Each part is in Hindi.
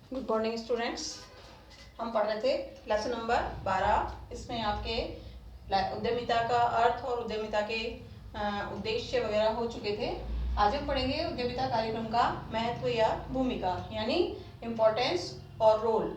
Good morning students. हम पढ़ रहे थे लेसन नंबर 12। इसमें आपके उद्यमिता का अर्थ और उद्यमिता के उद्देश्य वगैरह हो चुके थे। आज हम पढ़ेंगे उद्यमिता कार्यक्रम का महत्व या भूमिका, यानी इम्पोर्टेंस और रोल।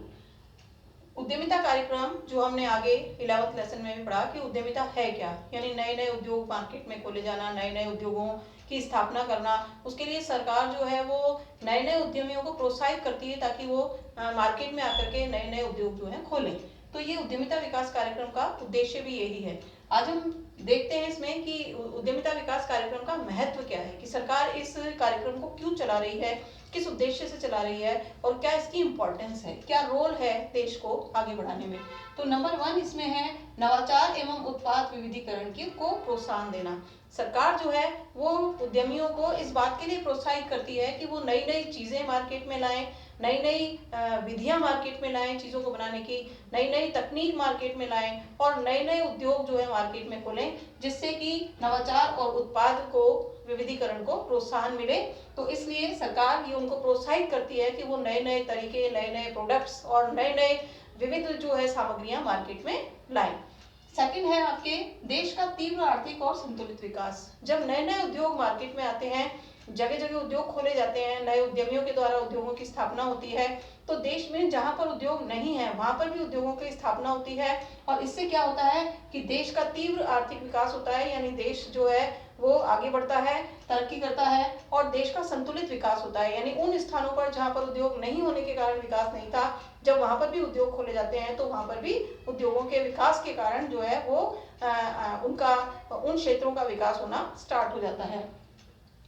उद्यमिता कार्यक्रम जो हमने आगे 11th लेसन में भी पढ़ा कि उद्यमिता है क्या, यानी नए नए उद्योग मार्केट में खोले जाना, नए नए उद्योगों की स्थापना करना। उसके लिए सरकार जो है वो नए नए उद्यमियों को प्रोत्साहित करती है ताकि वो मार्केट में आकर के नए नए उद्योग जो है खोलें। तो ये उद्यमिता विकास कार्यक्रम का उद्देश्य भी यही है। आज हम देखते हैं इसमें कि उद्यमिता विकास कार्यक्रम का महत्व क्या है, कि सरकार इस कार्यक्रम को क्यों चला रही है, किस उद्देश्य से चला रही है और क्या इसकी इम्पोर्टेंस है, क्या रोल है देश को आगे बढ़ाने में। तो नंबर 1 इसमें है नवाचार एवं उत्पाद विविधीकरण को प्रोत्साहन देना। सरकार जो है वो उद्यमियों को इस बात के लिए प्रोत्साहित करती है कि वो नई नई चीजें मार्केट में लाएं, नई नई विधियां मार्केट में लाएं चीजों को बनाने की, नई नई तकनीक मार्केट में लाएं और नए नए उद्योग जो है मार्केट में खोलें, जिससे कि नवाचार और उत्पाद को विविधीकरण को प्रोत्साहन मिले। तो इसलिए सरकार ये उनको प्रोत्साहित करती है कि वो नए नए तरीके, नए नए प्रोडक्ट्स और नए नए विविध जो है सामग्रियां मार्केट में लाएं। सेकंड है आपके देश का तीव्र आर्थिक और संतुलित विकास। जब नए नए उद्योग मार्केट में आते हैं, जगह जगह उद्योग खोले जाते हैं, नए उद्यमियों के द्वारा उद्योगों की स्थापना होती है, तो देश में जहां पर उद्योग नहीं है वहां पर भी उद्योगों की स्थापना होती है। और इससे क्या होता है कि देश का तीव्र आर्थिक विकास होता है, यानी देश जो है वो आगे बढ़ता है, तरक्की करता है। और देश का संतुलित विकास होता है, यानी उन स्थानों पर जहां पर उद्योग नहीं होने के कारण विकास नहीं था, जब वहां पर भी उद्योग खोले जाते हैं तो वहां पर भी उद्योगों के विकास के कारण जो है वो उनका उन क्षेत्रों का विकास होना स्टार्ट हो जाता है।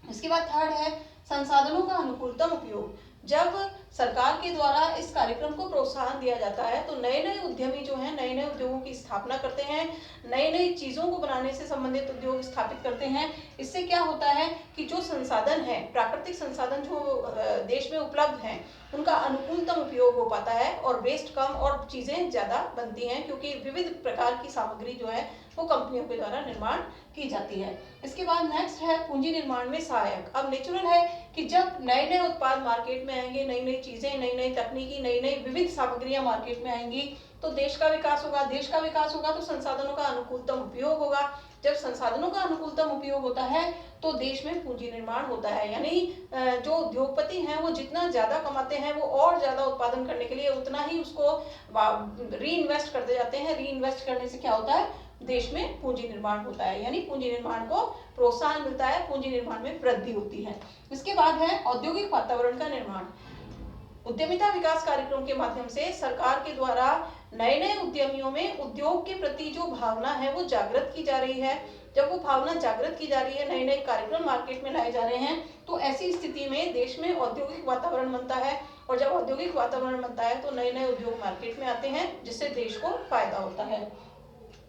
इसके बाद थर्ड है संसाधनों का अनुकूलतम उपयोग। जब सरकार के द्वारा इस कार्यक्रम को प्रोत्साहन दिया जाता है तो नए नए उद्यमी जो हैं नए नए उद्योगों की स्थापना करते हैं, नई नई चीजों को बनाने से संबंधित उद्योग स्थापित करते हैं। इससे क्या होता है कि जो संसाधन है, प्राकृतिक संसाधन जो देश में उपलब्ध हैं, उनका अनुकूलतम उपयोग हो पाता है और वेस्ट कम और चीजें ज्यादा बनती हैं, क्योंकि विविध प्रकार की सामग्री जो है वो कंपनियों के द्वारा निर्माण की जाती है। इसके बाद नेक्स्ट है पूंजी निर्माण में सहायक। अब नेचुरल है कि जब नए नए उत्पाद मार्केट में आएंगे, नई नई चीजें, नई नई तकनीकी, नई नई विविध सामग्रियां मार्केट में आएंगी, तो देश का विकास होगा। देश का विकास होगा तो संसाधनों का अनुकूलतम उपयोग होगा। जब संसाधनों का अनुकूलतम उपयोग होता है तो देश में पूंजी निर्माण होता है, यानी जो उद्योगपति हैं वो जितना ज्यादा कमाते हैं वो और ज्यादा उत्पादन करने के लिए उतना ही उसको री इन्वेस्ट करते जाते हैं। री इन्वेस्ट करने से क्या होता है, देश में पूंजी निर्माण होता है, यानी पूंजी निर्माण को प्रोत्साहन मिलता है, पूंजी निर्माण में वृद्धि होती है। इसके बाद है औद्योगिक वातावरण का निर्माण। उद्यमिता विकास कार्यक्रम के माध्यम से सरकार के द्वारा नए नए उद्यमियों में उद्योग के प्रति जो भावना है वो जागृत की जा रही है। जब वो भावना जागृत की जा रही है, नए नए कार्यक्रम मार्केट में लाए जा रहे हैं, तो ऐसी स्थिति में देश में औद्योगिक वातावरण बनता है। और जब औद्योगिक वातावरण बनता है तो नए नए उद्योग मार्केट में आते हैं, जिससे देश को फायदा होता है।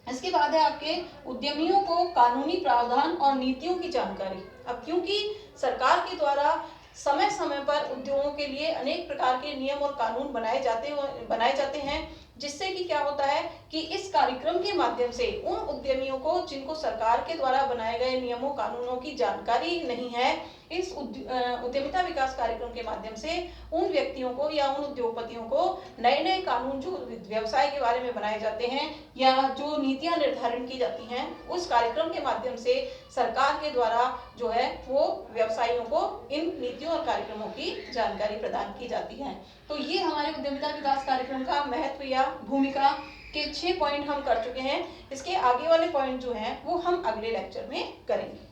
इसके बाद है आपके उद्यमियों को कानूनी प्रावधान और नीतियों की जानकारी। अब क्योंकि सरकार के द्वारा समय समय पर उद्योगों के लिए अनेक प्रकार के नियम और कानून बनाए जाते हैं, जिससे कि क्या होता है कि इस कार्यक्रम के माध्यम से उन उद्यमियों को जिनको सरकार के द्वारा बनाए गए नियमों कानूनों की जानकारी नहीं है, इस उद्यमिता विकास कार्यक्रम के माध्यम से उन व्यक्तियों को या उन उद्योगपतियों को नए नए कानून जो व्यवसाय के बारे में बनाए जाते हैं या जो नीतियां निर्धारण की जाती हैं, उस कार्यक्रम के माध्यम से सरकार के द्वारा जो है वो व्यवसायियों को इन नीतियों और कार्यक्रमों की जानकारी प्रदान की जाती है। तो ये हमारे उद्यमिता विकास कार्यक्रम का महत्व या भूमिका के 6 पॉइंट हम कर चुके हैं। इसके आगे वाले पॉइंट जो हैं वो हम अगले लेक्चर में करेंगे।